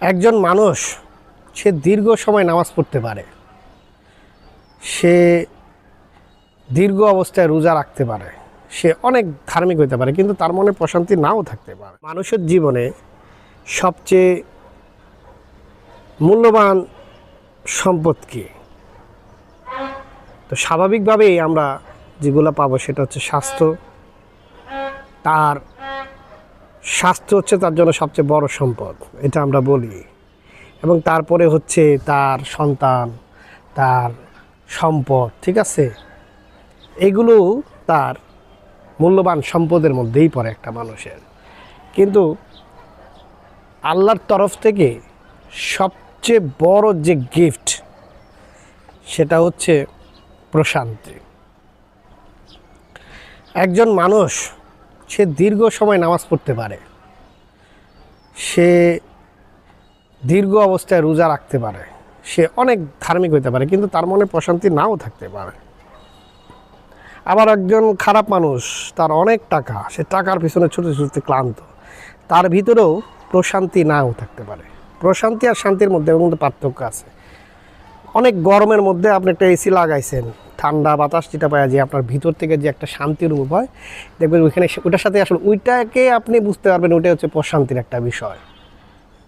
একজন মানুষ সে দীর্ঘ সময় নামাজ পড়তে পারে, সে দীর্ঘ অবস্থায় রোজা রাখতে পারে, সে অনেক ধার্মিক হতে পারে, কিন্তু তার মনে প্রশান্তি নাও থাকতে পারে। মানুষের জীবনে সবচেয়ে মূল্যবান সম্পদ কি? তো স্বাভাবিকভাবেই আমরা যেগুলো পাবো সেটা হচ্ছে স্বাস্থ্য। তার স্বাস্থ্য হচ্ছে তার জন্য সবচেয়ে বড় সম্পদ, এটা আমরা বলি। এবং তারপরে হচ্ছে তার সন্তান, তার সম্পদ, ঠিক আছে? এগুলো তার মূল্যবান সম্পদের মধ্যেই পড়ে একটা মানুষের। কিন্তু আল্লাহর তরফ থেকে সবচেয়ে বড় যে গিফট সেটা হচ্ছে প্রশান্তি। একজন মানুষ সে দীর্ঘ সময় নামাজ পড়তে পারে, সে দীর্ঘ অবস্থায় রোজা রাখতে পারে, সে অনেক ধার্মিক হতে পারে, কিন্তু তার মনে প্রশান্তি নাও থাকতে পারে। আবার একজন খারাপ মানুষ, তার অনেক টাকা, সে টাকার পিছনে ছুটে ছুটতে ক্লান্ত, তার ভিতরেও প্রশান্তি নাও থাকতে পারে। প্রশান্তি আর শান্তির মধ্যে কিন্তু পার্থক্য আছে। অনেক গরমের মধ্যে আপনি একটা এসি লাগাইছেন, ঠান্ডা বাতাস যেটা পাওয়া যায়, আপনার ভিতর থেকে যে একটা শান্তি অনুভব হয়, দেখবেন ওইখানে ওইটার সাথে আসলে ওইটাকে আপনি বুঝতে পারবেন ওইটা হচ্ছে প্রশান্তির একটা বিষয়,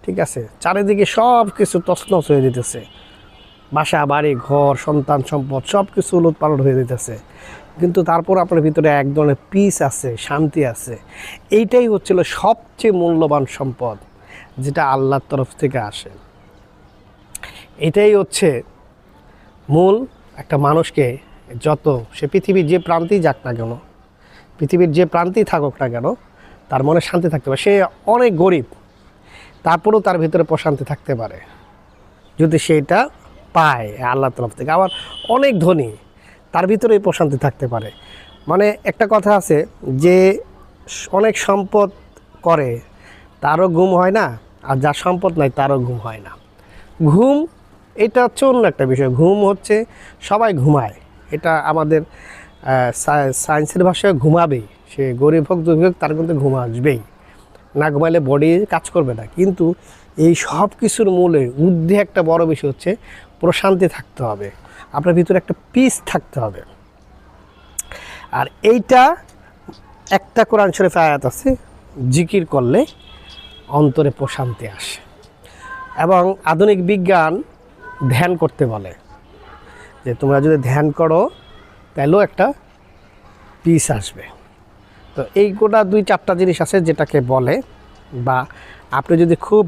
ঠিক আছে? চারিদিকে সব কিছু তছনছ হয়ে যেতেছে, বাসা বাড়ি ঘর সন্তান সম্পদ সব কিছু উলটপালট হয়ে যেতেছে, কিন্তু তারপর আপনার ভিতরে এক ধরনের পিস আছে, শান্তি আছে। এইটাই হচ্ছিল সবচেয়ে মূল্যবান সম্পদ, যেটা আল্লাহর তরফ থেকে আসে। এটাই হচ্ছে মূল একটা মানুষকে, যত সে পৃথিবীর যে প্রান্তেই যাক না কেন, পৃথিবীর যে প্রান্তেই থাকুক না কেন, তার মনে শান্তি থাকতে পারে। সে অনেক গরিব, তারপরেও তার ভিতরে প্রশান্তি থাকতে পারে যদি সেটা পায় আল্লাহর তরফ থেকে। আবার অনেক ধনী, তার ভিতরে প্রশান্তি থাকতে পারে। মানে একটা কথা আছে যে অনেক সম্পদ করে তারও ঘুম হয় না, আর যার সম্পদ নাই তারও ঘুম হয় না। ঘুম এটা হচ্ছে অন্য একটা বিষয়। ঘুম হচ্ছে সবাই ঘুমায়, এটা আমাদের সায়েন্সের ভাষায় ঘুমাবেই। সে গরিব হোক দুর্বল হোক, তার কিন্তু ঘুম আসবেই, না ঘুমাইলে বডি কাজ করবে না। কিন্তু এই সব কিছুর মূলে ঊর্ধ্বে একটা বড় বিষয় হচ্ছে প্রশান্তি থাকতে হবে, আপনার ভিতরে একটা পিস থাকতে হবে। আর এইটা একটা কোরআন শরীফ আয়াত আছে, জিকির করলে অন্তরে প্রশান্তি আসে। এবং আধুনিক বিজ্ঞান ধ্যান করতে বলে যে তোমরা যদি ধ্যান করো তাহলেও একটা পিস আসবে। তো এই গোটা 2-4টা জিনিস আছে যেটাকে বলে, বা আপনি যদি খুব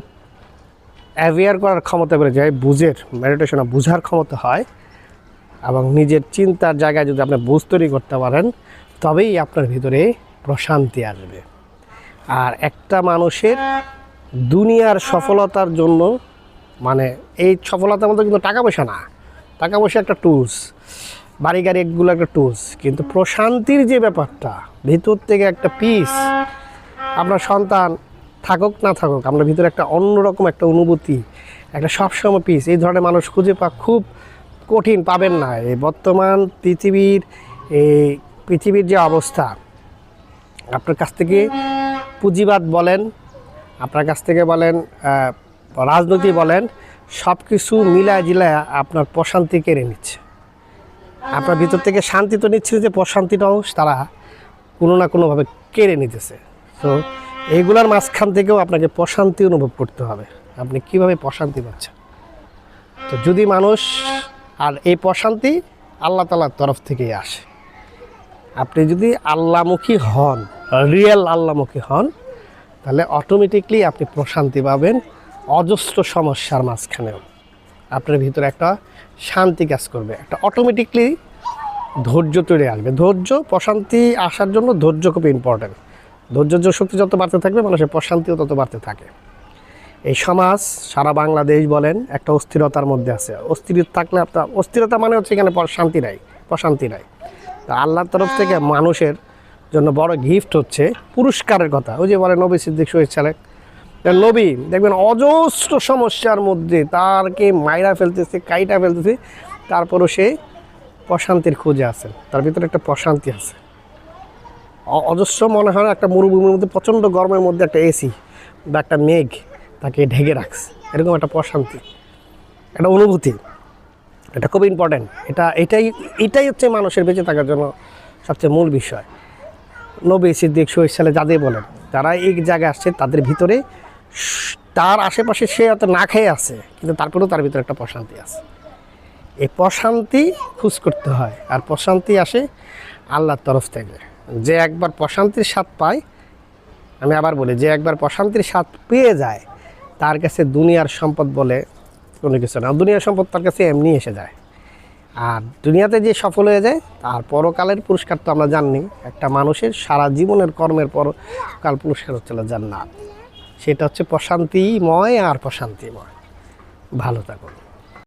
অ্যাওয়্যার করার ক্ষমতা বেড়ে যায়, মেডিটেশনে বোঝার ক্ষমতা হয়, এবং নিজের চিন্তার জায়গায় যদি আপনি বুঝ তৈরি করতে পারেন, তবেই আপনার ভিতরে প্রশান্তি আসবে। আর একটা মানুষের দুনিয়ার সফলতার জন্য, মানে এই সফলতার মধ্যে কিন্তু টাকা পয়সা না, টাকা পয়সা একটা টুলস, বাড়ি গাড়ি এগুলো একটা টুলস, কিন্তু প্রশান্তির যে ব্যাপারটা, ভিতর থেকে একটা পিস, আপনার সন্তান থাকুক না থাকুক, আপনার ভিতরে একটা অন্যরকম একটা অনুভূতি, একটা সবসময় পিস, এই ধরনের মানুষ খুঁজে পাওয়া খুব কঠিন, পাবেন না। এই বর্তমান পৃথিবীর যে অবস্থা, আপনার কাছ থেকে পুঁজিবাদ বলেন, আপনার কাছ থেকে বলেন রাজনীতি বলেন, সব কিছু মিলায় জিলায় আপনার প্রশান্তি কেড়ে নিচ্ছে। আপনার ভিতর থেকে শান্তি তো নিচ্ছে, যে প্রশান্তিটাও তারা কোনো না কোনোভাবে কেড়ে নিতেছে। তো এইগুলার মাঝখান থেকেও আপনাকে প্রশান্তি অনুভব করতে হবে, আপনি কিভাবে প্রশান্তি পাচ্ছেন। তো যদি মানুষ, আর এই প্রশান্তি আল্লাহ তাআলার তরফ থেকেই আসে। আপনি যদি আল্লাহমুখী হন, রিয়েল আল্লাহমুখী হন, তাহলে অটোমেটিকলি আপনি প্রশান্তি পাবেন। অজস্র সমস্যার মাঝখানেও আপনার ভিতরে একটা শান্তি কাজ করবে, একটা অটোমেটিকলি ধৈর্য তৈরি আসবে। ধৈর্য, প্রশান্তি আসার জন্য ধৈর্য খুব ইম্পর্ট্যান্ট। ধৈর্য শক্তি যত বাড়তে থাকবে, মানুষের প্রশান্তিও তত বাড়তে থাকে। এই সমাজ, সারা বাংলাদেশ বলেন, একটা অস্থিরতার মধ্যে আছে। অস্থিরতা থাকলে আপনার, অস্থিরতা মানে হচ্ছে এখানে শান্তি নাই, প্রশান্তি নাই। তা আল্লাহর তরফ থেকে মানুষের জন্য বড় গিফট হচ্ছে পুরস্কারের কথা। ওই যে বলে নবী সিদ্দিক শহীদ সালেক, নবী দেখবেন অজস্র সমস্যার মধ্যে তারকে মাইরা ফেলতেছে, কাইটা ফেলতেছে, তারপরও সে প্রশান্তির খোঁজে আছে, তার ভিতরে একটা প্রশান্তি আছে। অজস্র মনে হয় একটা মরুভূমির মধ্যে প্রচণ্ড গরমের মধ্যে একটা এসি বা একটা মেঘ, তাকে ঢেকে রাখছে, এরকম একটা প্রশান্তি, একটা অনুভূতি। এটা খুব ইম্পর্ট্যান্ট। এটাই হচ্ছে মানুষের বেঁচে থাকার জন্য সবচেয়ে মূল বিষয়। নবী সিদ্দিক শহীদ সালে যাদের বলেন, যারা এই জায়গায় আসছে তাদের ভিতরে তার আশেপাশে সে হয়তো না খেয়ে আছে, কিন্তু তারপরেও তার ভিতরে একটা প্রশান্তি আছে। এই প্রশান্তি খোঁজ করতে হয়, আর প্রশান্তি আসে আল্লাহর তরফ থেকে। যে একবার প্রশান্তির স্বাদ পায়, আমি আবার বলি, যে একবার প্রশান্তির স্বাদ পেয়ে যায়, তার কাছে দুনিয়ার সম্পদ বলে কোনো কিছু না। দুনিয়ার সম্পদ তার কাছে এমনি এসে যায়। আর দুনিয়াতে যে সফল হয়ে যায়, তার পরকালের পুরস্কার তো আমরা জানি। একটা মানুষের সারা জীবনের কর্মের পরকাল পুরস্কার হচ্ছে জান্নাত। সেটা হচ্ছে প্রশান্তিময় আর প্রশান্তিময়। ভালো থাকুন।